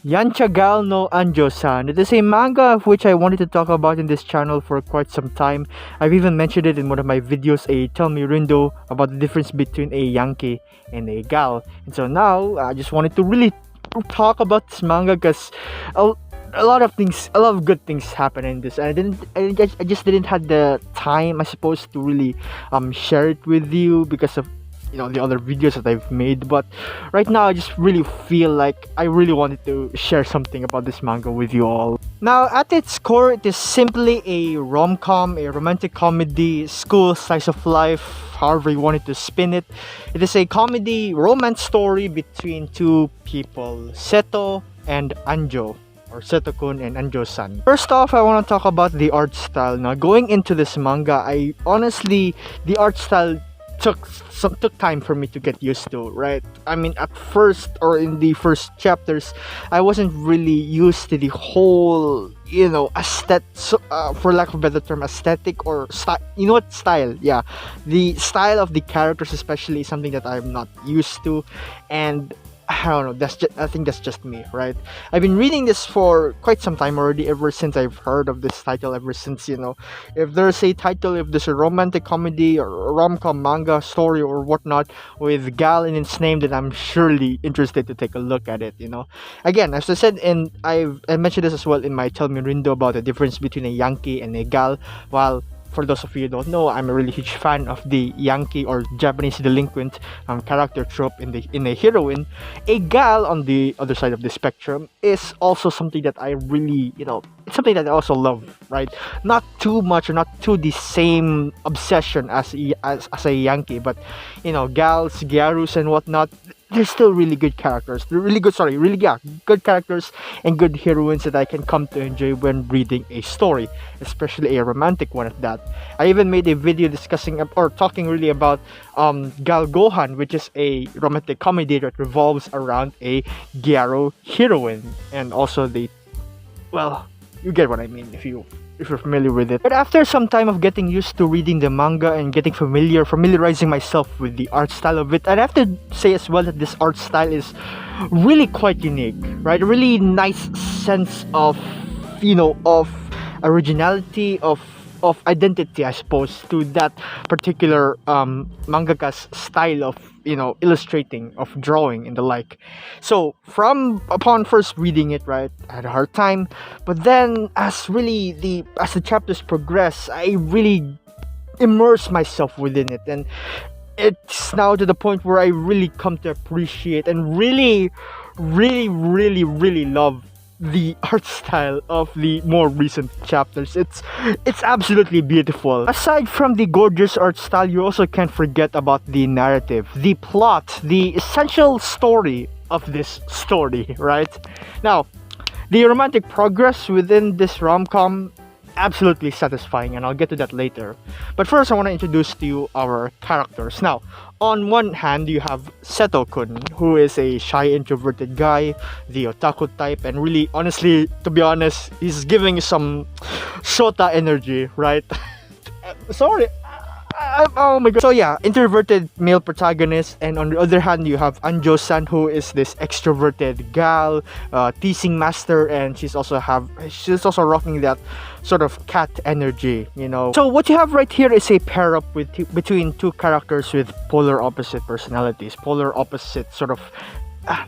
Yancha Gal no Anjou-san. It is a manga of which I wanted to talk about in this channel for quite some time. I've even mentioned it in one of my videos, a Tell Me Rindo, about the difference between a Yankee and a Gal. And so now, I just wanted to really talk about this manga because a lot of good things happen in this. I just didn't have the time, I suppose, to really share it with you because of the other videos that I've made. But right now I just really feel like I really wanted to share something about this manga with you all. Now, at its core, it is simply a rom-com, a romantic comedy, school slice of life, however you wanted to spin it. It is a comedy romance story between two people, Seto and Anjo, or Seto-kun and Anjou-san. First off, I want to talk about the art style. Now, going into this manga, the art style took time for me to get used to, right? I mean, at first, or in the first chapters, I wasn't really used to the whole, aesthetic, for lack of a better term, aesthetic or style. You know what? Style, yeah. The style of the characters, especially, is something that I'm not used to, and I don't know, I think that's just me, right? I've been reading this for quite some time already, ever since I've heard of this title, ever since, if there's a title, if there's a romantic comedy or a rom-com manga story or whatnot with Gal in its name, then I'm surely interested to take a look at it, Again, as I said, and I mentioned this as well in my Tell Me Rindo about the difference between a Yankee and a Gal. While for those of you who don't know, I'm a really huge fan of the Yankee or Japanese delinquent character trope in a heroine. A Gal, on the other side of the spectrum, is also something that I really, it's something that I also love, right? Not too much or not to the same obsession as a Yankee, but Gals, Gyarus, and whatnot. They're still really good characters. They're good characters and good heroines that I can come to enjoy when reading a story, especially a romantic one at that. I even made a video discussing or talking really about Gal Gohan, which is a romantic comedy that revolves around a Gyaro heroine, and also you get what I mean if you're familiar with it. But after some time of getting used to reading the manga and getting familiarizing myself with the art style of it, I'd have to say as well that this art style is really quite unique, right? A really nice sense of originality, of identity, I suppose, to that particular mangaka's style of illustrating, of drawing, and the like. So upon first reading it, right, I had a hard time, but then as the chapters progress, I really immerse myself within it, and it's now to the point where I really come to appreciate and really love the art style of the more recent chapters. It's absolutely beautiful. Aside from the gorgeous art style, you also can't forget about the narrative, the plot, the essential story of this story, right? Now, the romantic progress within this rom-com, absolutely satisfying, and I'll get to that later. But first, I want to introduce to you our characters. Now, on one hand, you have Seto-kun, who is a shy, introverted guy, the otaku type, and really, honestly, to be honest, he's giving some shota energy, right? Sorry. Oh my god. So yeah, introverted male protagonist, and on the other hand, you have Anjou-san, who is this extroverted gal, teasing master, and she's also rocking that sort of cat energy, So what you have right here is a pair up between two characters with polar opposite personalities, polar opposite sort of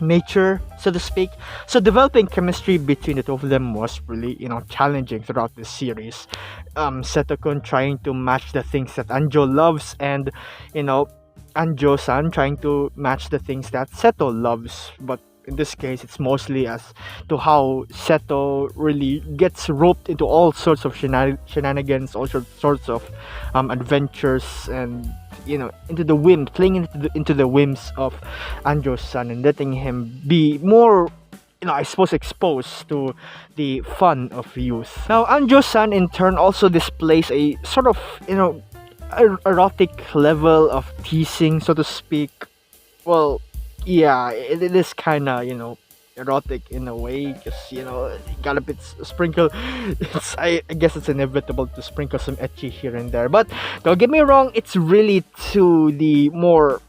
nature, so to speak. So developing chemistry between the two of them was really, challenging throughout this series. Seto-kun trying to match the things that Anjo loves, and Anjou-san trying to match the things that Seto loves. But in this case, it's mostly as to how Seto really gets roped into all sorts of shenanigans, all sorts of adventures, and into the whim, playing into the whims of Anjou-san, and letting him be more, I suppose, exposed to the fun of youth. Now, Anjou-san in turn also displays a sort of, erotic level of teasing, so to speak. Well, yeah, it is kind of, erotic in a way, because got a bit sprinkle. I guess it's inevitable to sprinkle some ecchi here and there, but don't get me wrong, it's really to the more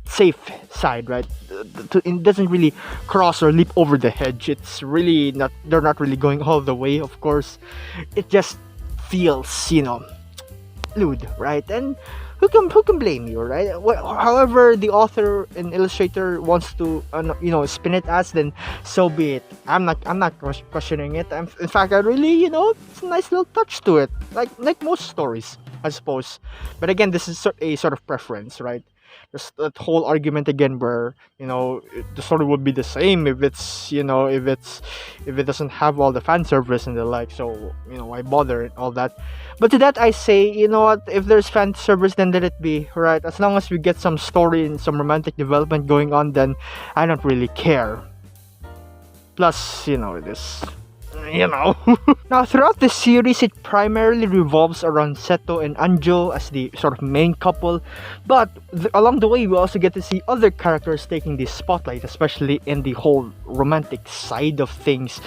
safe side, right? It doesn't really cross or leap over the hedge. It's really not. They're not really going all the way, of course. It just feels, lewd, right? And who can blame you, right? However the author and illustrator wants to spin it as, then so be it. I'm not questioning it. In fact, I really, it's a nice little touch to it, like most stories, I suppose. But again, this is a sort of preference, right? There's that whole argument again where the story would be the same if if it doesn't have all the fan service and the like. So why bother and all that. But to that I say, what, if there's fan service, then let it be, right? As long as we get some story and some romantic development going on, then I don't really care. Plus, this now, throughout the series, it primarily revolves around Seto and Anjo as the sort of main couple, but along the way, we also get to see other characters taking the spotlight, especially in the whole romantic side of things,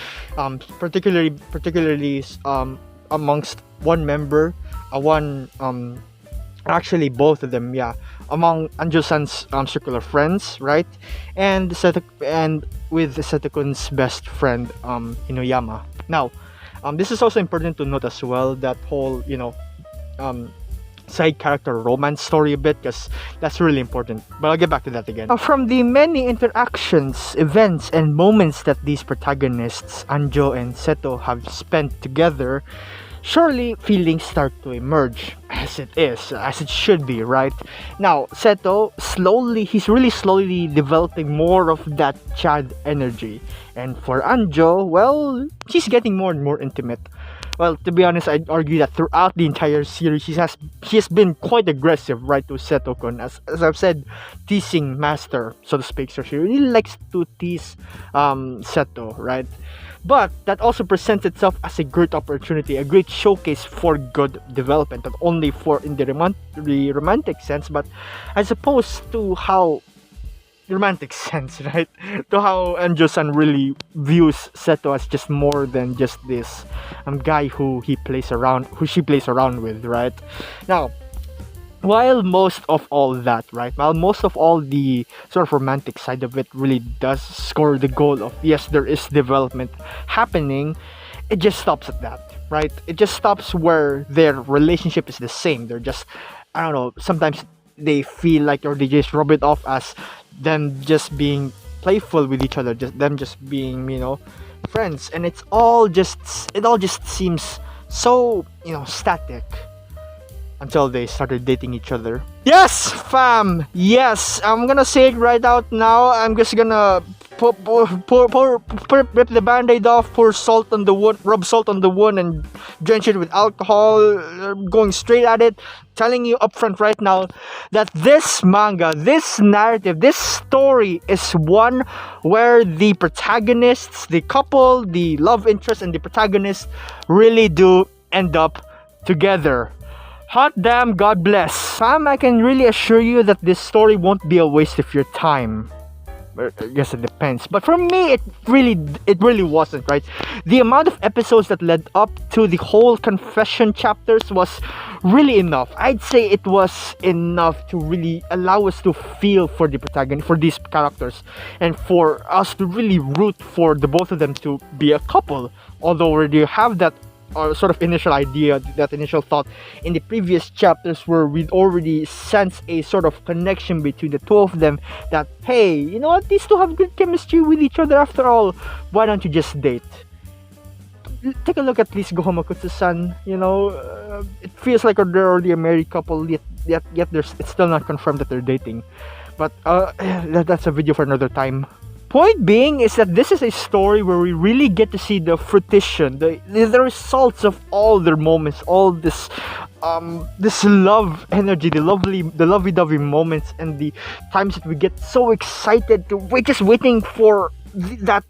particularly amongst one member, actually both of them, yeah, among Anjou-san's circular friends, right? And with Seto-kun's best friend, Inoyama. Now, this is also important to note as well, that whole side character romance story a bit, because that's really important, but I'll get back to that again. Now, from the many interactions, events, and moments that these protagonists, Anjo and Seto, have spent together, surely feelings start to emerge, as it should be, right? Now, Seto, he's really slowly developing more of that Chad energy. And for Anjo, well, she's getting more and more intimate. Well, to be honest, I'd argue that throughout the entire series, she has been quite aggressive, right, to Seto-kun. As I've said, teasing master, so to speak. So she really likes to tease Seto, right? But that also presents itself as a great opportunity, a great showcase for good development, not only for in the romantic sense, but as opposed to how romantic sense, right? To how Anjou-san really views Seto as just more than just this guy who she plays around with, right? Now, while most of all the sort of romantic side of it really does score the goal of, yes, there is development happening, it just stops at that, right? It just stops where their relationship is the same. They're just, I don't know, sometimes they feel like, or they just rub it off as them just being playful with each other, just being, friends, and it all just seems so, static. Until they started dating each other. Yes, fam! Yes! I'm gonna say it right out now. I'm just gonna rip the band-aid off, pour salt on the wound, rub salt on the wound, and drench it with alcohol, going straight at it, telling you upfront right now that this manga, this narrative, this story is one where the protagonists, the couple, the love interest, and the protagonist really do end up together. Hot damn, God bless. Fam, I can really assure you that this story won't be a waste of your time. I guess it depends. But for me, it really wasn't, right? The amount of episodes that led up to the whole confession chapters was really enough. I'd say it was enough to really allow us to feel for the protagonist, for these characters, and for us to really root for the both of them to be a couple. Although we do have that sort of initial idea, that initial thought in the previous chapters, where we'd already sense a sort of connection between the two of them, that, hey, you know what, these two have good chemistry with each other after all, why don't you just date? Take a look at Please Go Home Akutsu-san. It feels like they're already a married couple, yet it's still not confirmed that they're dating. But that's a video for another time. Point being is that this is a story where we really get to see the fruition, the results of all their moments, all this love energy, the lovey-dovey moments, and the times that we get so excited to, we're just waiting for that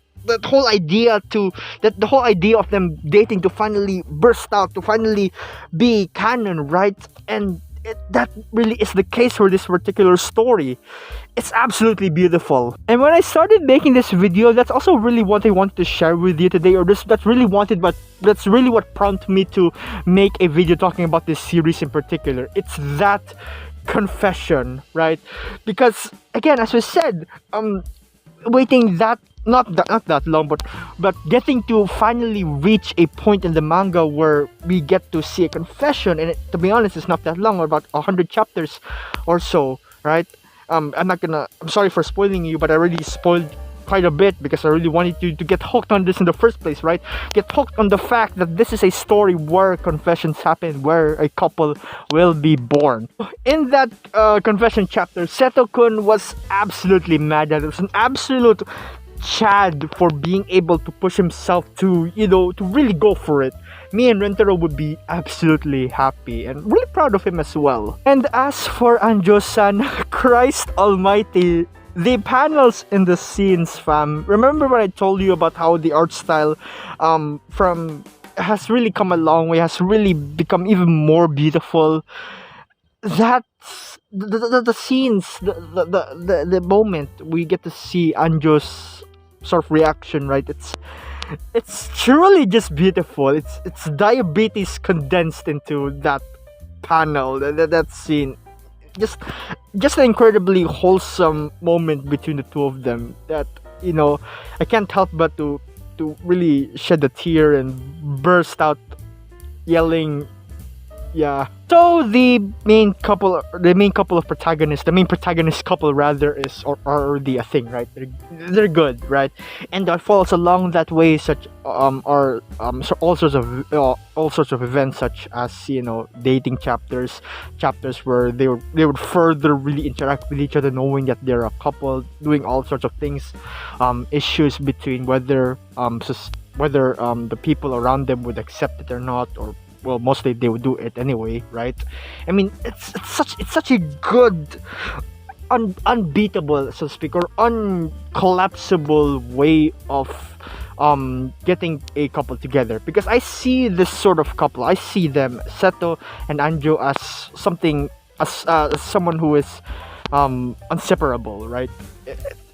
whole idea the whole idea of them dating to finally burst out, to finally be canon, right? And that really is the case for this particular story. It's absolutely beautiful. And when I started making this video, that's also really what I wanted to share with you today, that's really what prompted me to make a video talking about this series in particular. It's that confession, right? Because again, as we said, waiting that not that long, but getting to finally reach a point in the manga where we get to see a confession, and to be honest, it's not that long, about 100 chapters or so, right? I'm sorry for spoiling you, but I already spoiled quite a bit because I really wanted you to get hooked on this in the first place, right? Get hooked on the fact that this is a story where confessions happen, where a couple will be born. In that confession chapter, Seto-kun was absolutely mad at it. It was an absolute Chad for being able to push himself to, to really go for it. Me and Rentaro would be absolutely happy and really proud of him as well. And as for Anjou-san, Christ almighty, the panels in the scenes, fam. Remember when I told you about how the art style from has really come a long way, has really become even more beautiful. That's the scenes, the moment we get to see Anjo's sort of reaction, right? It's truly just beautiful. It's diabetes condensed into that panel, that scene. Just an incredibly wholesome moment between the two of them that I can't help but to really shed a tear and burst out yelling. Yeah. So the main protagonist couple rather is or already a thing, right? They're good, right? And that falls along that way, such so all sorts of events, such as dating chapters where they would further really interact with each other, knowing that they're a couple, doing all sorts of things, issues between whether the people around them would accept it or not, or well, mostly they would do it anyway, right? I mean, it's such a good, unbeatable, so to speak, or uncollapsible way of getting a couple together. Because I see this sort of couple, I see them, Seto and Anjo, as something, as someone who is inseparable, right?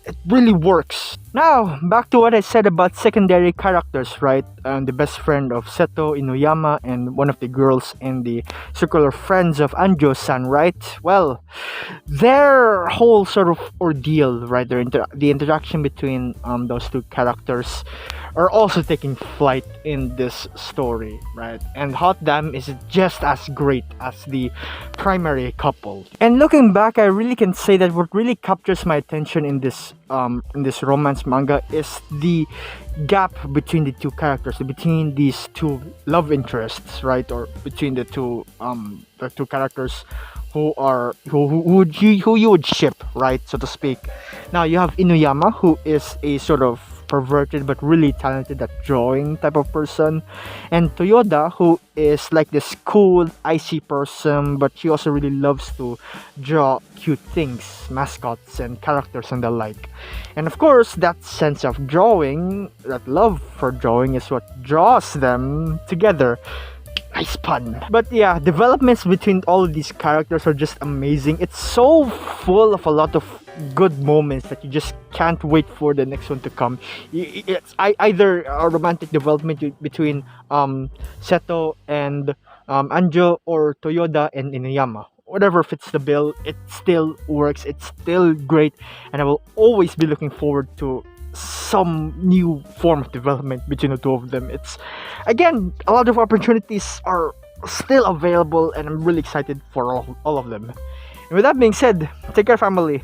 It really works. Now, back to what I said about secondary characters, right? The best friend of Seto, Inuyama, and one of the girls in the circle of friends of Anjou-san, right? Well, their whole sort of ordeal, right? The interaction between those two characters are also taking flight in this story, right? And hot damn, is it just as great as the primary couple. And looking back, I really can say that what really captures my attention in this romance manga is the gap between the two characters, between these two love interests, right? Or between the two characters who you would ship, right, so to speak. Now you have Inuyama, who is a sort of perverted but really talented at drawing type of person, and Toyoda, who is like this cool, icy person, but she also really loves to draw cute things, mascots and characters and the like. And of course, that sense of drawing, that love for drawing, is what draws them together. Nice pun. But yeah, developments between all of these characters are just amazing. It's so full of a lot of good moments that you just can't wait for the next one to come. It's either a romantic development between Seto and Anjo, or Toyoda and Inuyama. Whatever fits the bill, it still works. It's still great, and I will always be looking forward to some new form of development between the two of them. It's, again, a lot of opportunities are still available, and I'm really excited for all of them. And with that being said, take care, family.